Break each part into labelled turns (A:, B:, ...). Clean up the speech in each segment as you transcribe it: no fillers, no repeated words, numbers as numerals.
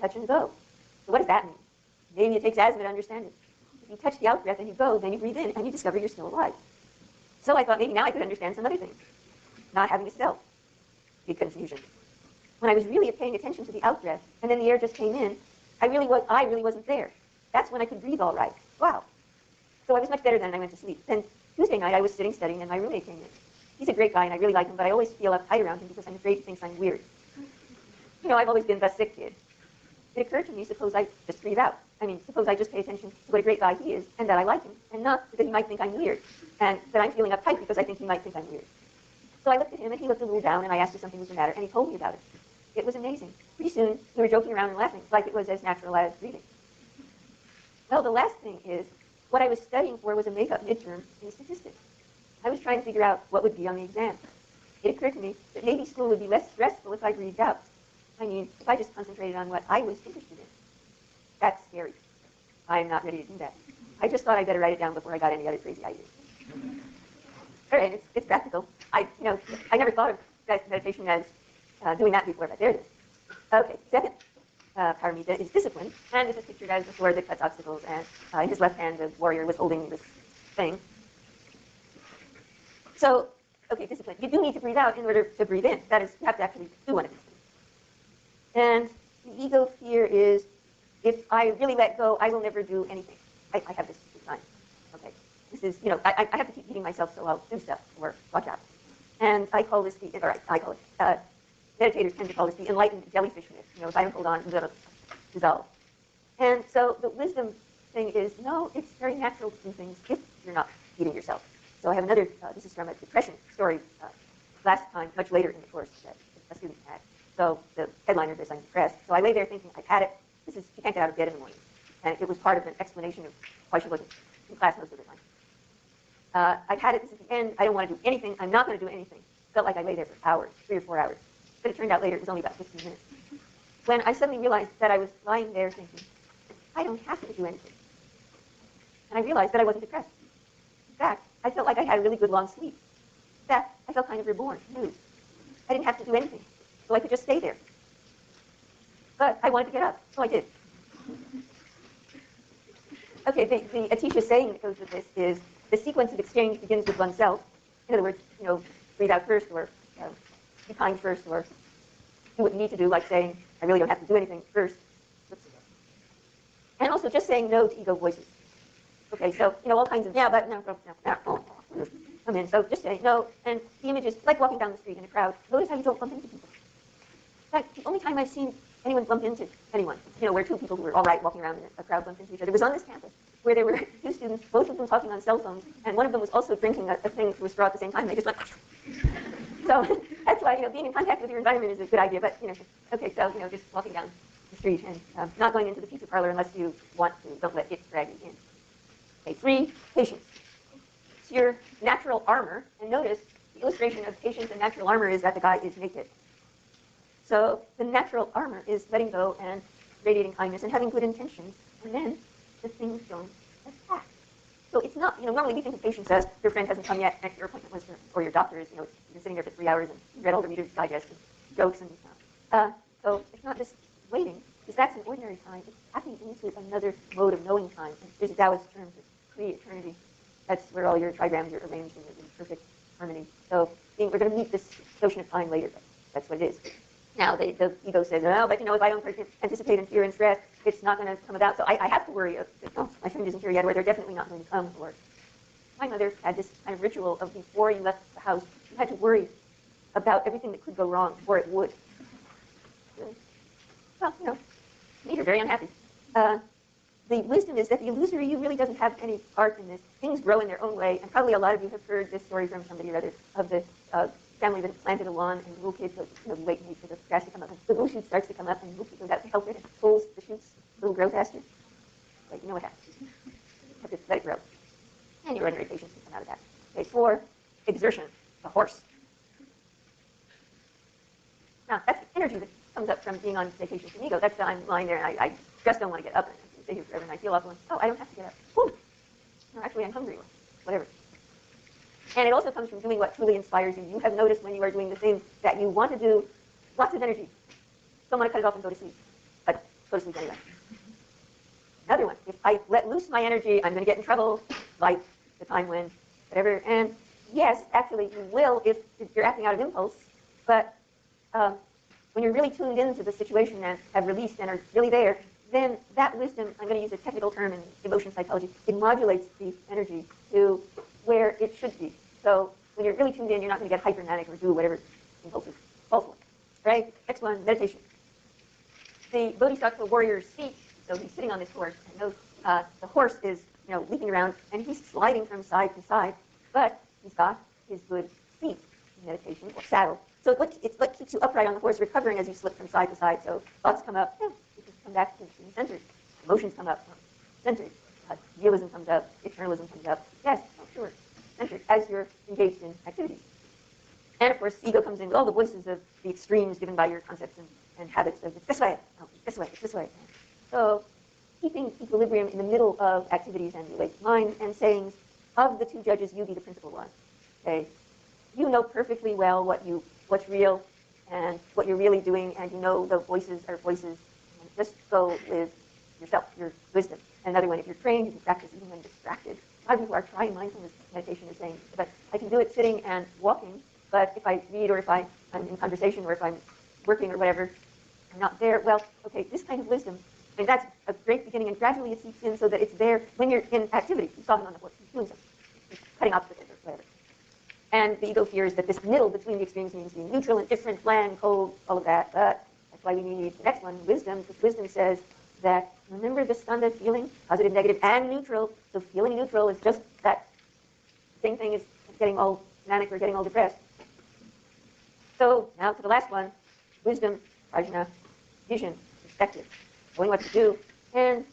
A: touch and go. So what does that mean? Maybe it takes asthma to understand it. If you touch the out-breath and you go, then you breathe in and you discover you're still alive. So I thought maybe now I could understand some other things. Not having a cell. Big confusion. When I was really paying attention to the out-breath, and then the air just came in, I really wasn't there. That's when I could breathe all right. Wow. So I was much better then, and I went to sleep. Then Tuesday night, I was sitting studying, and my roommate came in. He's a great guy, and I really like him, but I always feel uptight around him because I'm afraid he thinks I'm weird. You know, I've always been the sick kid. It occurred to me, suppose I just breathe out. I mean, suppose I just pay attention to what a great guy he is, and that I like him, and not because he might think I'm weird, and that I'm feeling uptight because I think he might think I'm weird. So I looked at him, and he looked a little down, and I asked if something was the matter, and he told me about it. It was amazing. Pretty soon, we were joking around and laughing, like it was as natural as breathing. Well, the last thing is, what I was studying for was a make-up midterm in statistics. I was trying to figure out what would be on the exam. It occurred to me that maybe school would be less stressful if I breathed out. I mean, if I just concentrated on what I was interested in. That's scary. I'm not ready to do that. I just thought I'd better write it down before I got any other crazy ideas. All right, it's practical. I never thought of meditation as doing that before, but there it is. Okay, second paramita is discipline, and this is pictured as the sword that cuts obstacles, and in his left hand the warrior was holding this thing. So, okay, discipline. You do need to breathe out in order to breathe in. That is, you have to actually do one of these things. And the ego fear is, if I really let go, I will never do anything. I have this design. Okay, this is, I have to keep beating myself so I'll do stuff or watch out. And I call this meditators tend to call this the enlightened jellyfish myth. If I don't hold on, it'll dissolve. And so the wisdom thing is, no, it's very natural to do things if you're not beating yourself. So I have another, this is from a depression story last time, much later in the course that a student had. So the headliner of this, I'm depressed. So I lay there thinking, I've had it. This is, she can't get out of bed in the morning. And it was part of an explanation of why she wasn't in class most of the time. I've had it, this is the end. I don't want to do anything. I'm not going to do anything. Felt like I lay there for hours, 3 or 4 hours. But it turned out later it was only about 15 minutes. When I suddenly realized that I was lying there thinking, I don't have to do anything. And I realized that I wasn't depressed. In fact, I felt like I had a really good long sleep. In fact, I felt kind of reborn, new. I didn't have to do anything, so I could just stay there. But I wanted to get up, so I did. Okay, the Atisha saying that goes with this is, the sequence of exchange begins with oneself. In other words, breathe out first, or be kind first, or do what you need to do, like saying, I really don't have to do anything first. Oops. And also just saying no to ego voices. Okay, so, all kinds of, yeah, but no, come in. So just say no, and the image is like walking down the street in a crowd. Notice how you don't bump into people. In fact, the only time I've seen anyone bump into anyone, where 2 people who were all right walking around in a crowd bumped into each other, was on this campus, where there were 2 students, both of them talking on cell phones, and one of them was also drinking a thing through a straw at the same time. They just went, so that's why, being in contact with your environment is a good idea, but, okay, so, just walking down the street and not going into the pizza parlor unless you want to. Don't let it drag you in. Okay, 3, patience. It's your natural armor, and notice the illustration of patience and natural armor is that the guy is naked. So the natural armor is letting go and radiating kindness and having good intentions, and then the things don't attack. So it's not, normally we think of patience as your friend hasn't come yet, and your appointment was, or your doctor is, you're sitting there for 3 hours and you read all the Reader's Digest and jokes and stuff. So it's not just waiting, because that's an ordinary time. It's tapping into another mode of knowing time. And there's a Taoist term for pre-eternity. That's where all your trigrams are arranged in perfect harmony. So we're going to meet this notion of time later. That's what it is. Now, the ego says, no, but if I don't anticipate and fear and stress, it's not going to come about. So I have to worry. My friend isn't here yet, or they're definitely not going to come. Or my mother had this kind of ritual of before you left the house, you had to worry about everything that could go wrong, or it would. Well, made her very unhappy. The wisdom is that the illusory you really doesn't have any part in this. Things grow in their own way, and probably a lot of you have heard this story from somebody or other of the family that planted a lawn, and the little kids wait for the grass to come up, and the little shoot starts to come up, and the little kid goes out to help it, and pulls the shoots, little grow faster. Like, you know what happens. You have to let it grow. And your ordinary patience can come out of that. Okay, 4, exertion, the horse. Now, that's the energy that comes up from being on vacation from ego. That's I'm lying there, and I just don't want to get up, and I stay here forever, and I feel awful, and I don't have to get up. Whew. No, actually, I'm hungry, or whatever. And it also comes from doing what truly inspires you. You have noticed when you are doing the thing that you want to do, lots of energy. Don't want to cut it off and go to sleep. But go to sleep anyway. Another one, if I let loose my energy, I'm going to get in trouble, like the time when whatever. And yes, actually, you will if you're acting out of impulse. But when you're really tuned into the situation and have released and are really there, then that wisdom, I'm going to use a technical term in emotion psychology, it modulates the energy to where it should be. So when you're really tuned in, you're not going to get hypermanic or do whatever impulsive calls for. Right? Next one, meditation. The Bodhisattva warrior's seat, so he's sitting on this horse, and the horse is leaping around, and he's sliding from side to side, but he's got his good seat in meditation, or saddle. So it's what keeps you upright on the horse, recovering as you slip from side to side. So thoughts come up, you just come back to being centered. Emotions come up, centered. Realism comes up, eternalism comes up. Yes, sure, centered, as you're engaged in activities. And of course, ego comes in with all the voices of the extremes given by your concepts and habits of it's this way, no, it's this way, it's this way. So keeping equilibrium in the middle of activities and the awake mind and sayings, of the two judges, you be the principal one. Okay? You know perfectly well what's real and what you're really doing, and you know the voices are voices. And just go with yourself, your wisdom. And another one, if you're trained, you can practice even when distracted. A lot of people are trying mindfulness meditation and saying, but I can do it sitting and walking, but if I read or if I'm in conversation or if I'm working or whatever, I'm not there. Well, okay, this kind of wisdom, I mean, that's a great beginning, and gradually it seeps in so that it's there when you're in activity. You saw him on the horse, he's doing something, he's cutting obstacles or whatever. And the ego fears that this middle between the extremes means being neutral, indifferent, bland, cold, all of that. But that's why we need the next one, wisdom, because wisdom says that, remember the skandha feeling, positive, negative, and neutral. So feeling neutral is just that same thing as getting all manic or getting all depressed. So now to the last one, wisdom, prajna, vision, perspective, knowing what to do. And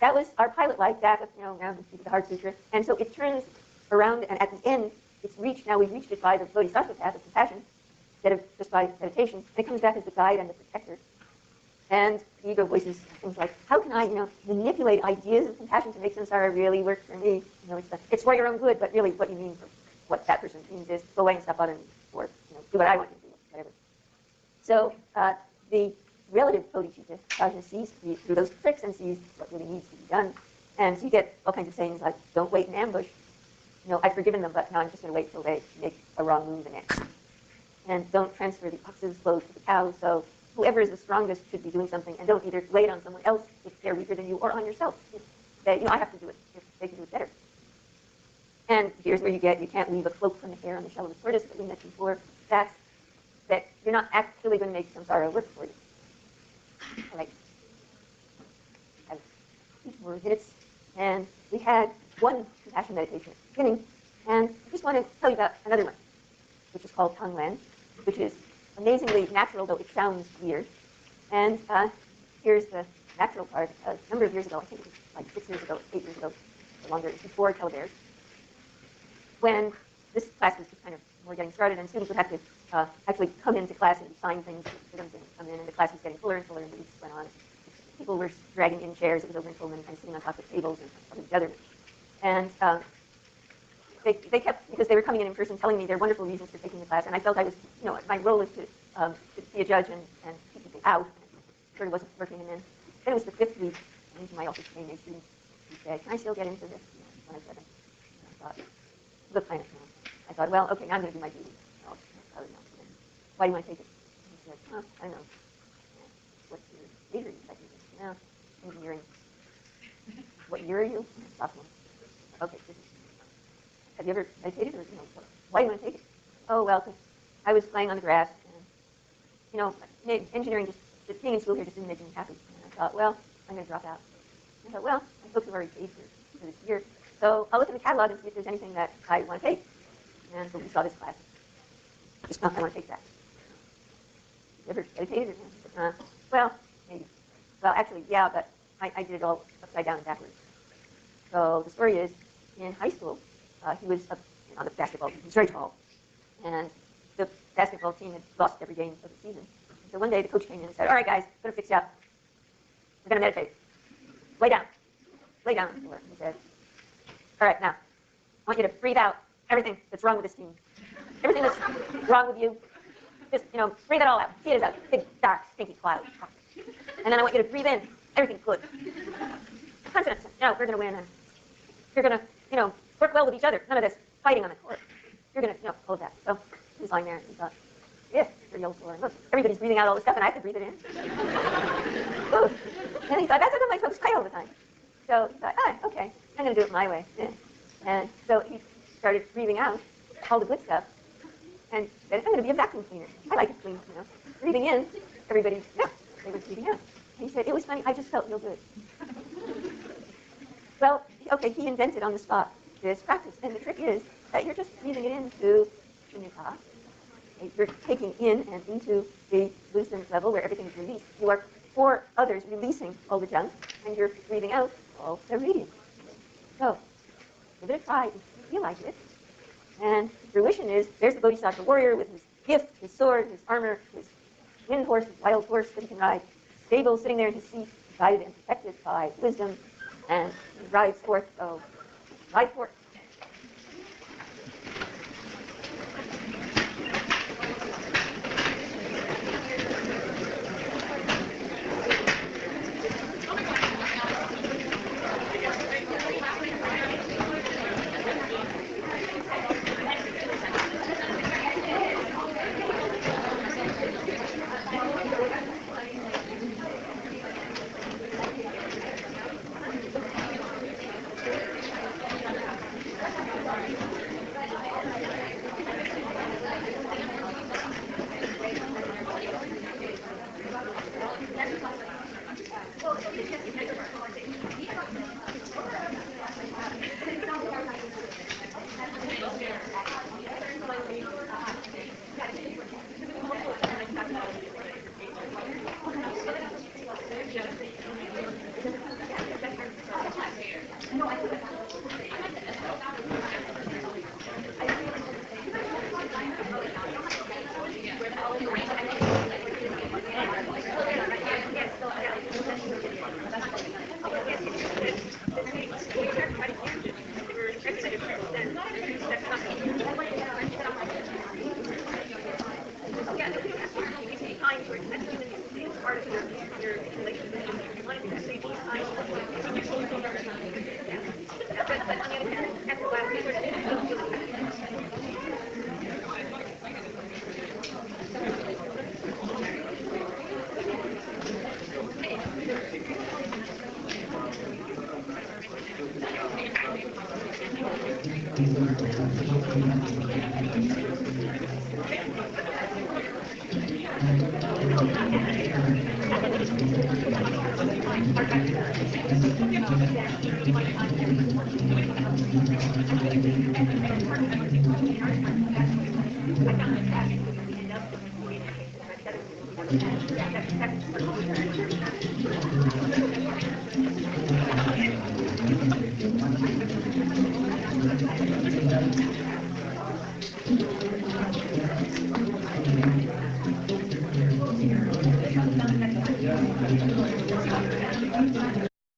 A: that was our pilot light back of, now the Heart Sutra. And so it turns around, and at the end, it's reached, now we've reached it by the bodhisattva path of compassion, instead of just by meditation. And it comes back as the guide and the protector. And the ego voices things like, how can I, manipulate ideas of compassion to make samsara really work for me? It's for your own good, but really what you mean, what that person means is go away and stop bothering me, or do what I want you to do, whatever. So the relative bodhicitta prajna sees through those tricks and sees what really needs to be done. And so you get all kinds of sayings like, don't wait in ambush. I've forgiven them, but now I'm just going to wait till they make a wrong move next. And don't transfer the ox's load to the cow. So whoever is the strongest should be doing something, and don't either lay it on someone else if they're weaker than you, or on yourself if they, I have to do it if they can do it better. And here's where you can't leave a cloak from the hair on the shell of the tortoise that we mentioned before. That's that you're not actually going to make samsara work for you. All right. I have 2 more minutes, and we had one compassion meditation at the beginning, and I just want to tell you about another one, which is called Tonglen, which is amazingly natural, though it sounds weird. And here's the natural part. A number of years ago, I think it was like 6 years ago, 8 years ago, or longer, it was before Telebears, when this class was just kind of more getting started, and students would have to actually come into class and sign things for them to come in, and the class was getting fuller and fuller, and the weeks went on. People were dragging in chairs. It was over in Pullman, and sitting on top of tables and talking to each other. And they kept, because they were coming in person, telling me their wonderful reasons for taking the class, and I felt I was, my role is to be a judge and keep people out. It sort of wasn't working. And then it was the 5th week, and into my office came a student who said, can I still get into this? When I said it. And I thought, the planet now. I thought, well, okay, now I'm going to do my duty. Why do you want to take it? And he said, I don't know. What's your major? No, engineering. What year are you? Sophomore. Okay. Have you ever meditated, or why do you want to take it? Oh, well, because I was playing on the grass, and engineering just being in school here just didn't make me happy. And I thought, well, I'm going to drop out. And I thought, well, my folks have already paid for this year, so I'll look in the catalog and see if there's anything that I want to take. And so we saw this class. Just not, I want to take that. You ever meditated? Well, maybe. Well, actually, yeah, but I did it all upside down and backwards. So the story is, in high school, he was on the basketball team. He was very tall. And the basketball team had lost every game of the season. And so one day the coach came in and said, all right, guys, I'm going to fix you up. We're going to meditate. Lay down. Lay down on the floor. He said, all right, now, I want you to breathe out everything that's wrong with this team. Everything that's wrong with you. Just, breathe it all out. See it as a big, dark, stinky cloud. And then I want you to breathe in everything's good. Confidence, we're going to win, and you're going to, work well with each other. None of this fighting on the court. You're going to, all of that. So he was lying there, and he thought, yeah, pretty old floor. Look, everybody's breathing out all this stuff, and I have to breathe it in. Ooh. And he thought, that's how come my folks fight all the time. So he thought, okay, I'm going to do it my way. Yeah. And so he started breathing out all the good stuff, and said, I'm going to be a vacuum cleaner. I like it clean, Breathing in, everybody, they were breathing out. And he said, it was funny, I just felt real good. Well, okay, he invented on the spot this practice, and the trick is that you're just breathing it into the Nectar. You're taking in and into the wisdom level where everything is released. You are, for others, releasing all the junk, and you're breathing out all the radiance. So, give it a try if you feel like it. And fruition is, there's the Bodhisattva warrior with his gift, his sword, his armor, his wind horse, his wild horse that he can ride, stable, sitting there in his seat, guided and protected by wisdom, and he rides forth, ride forth.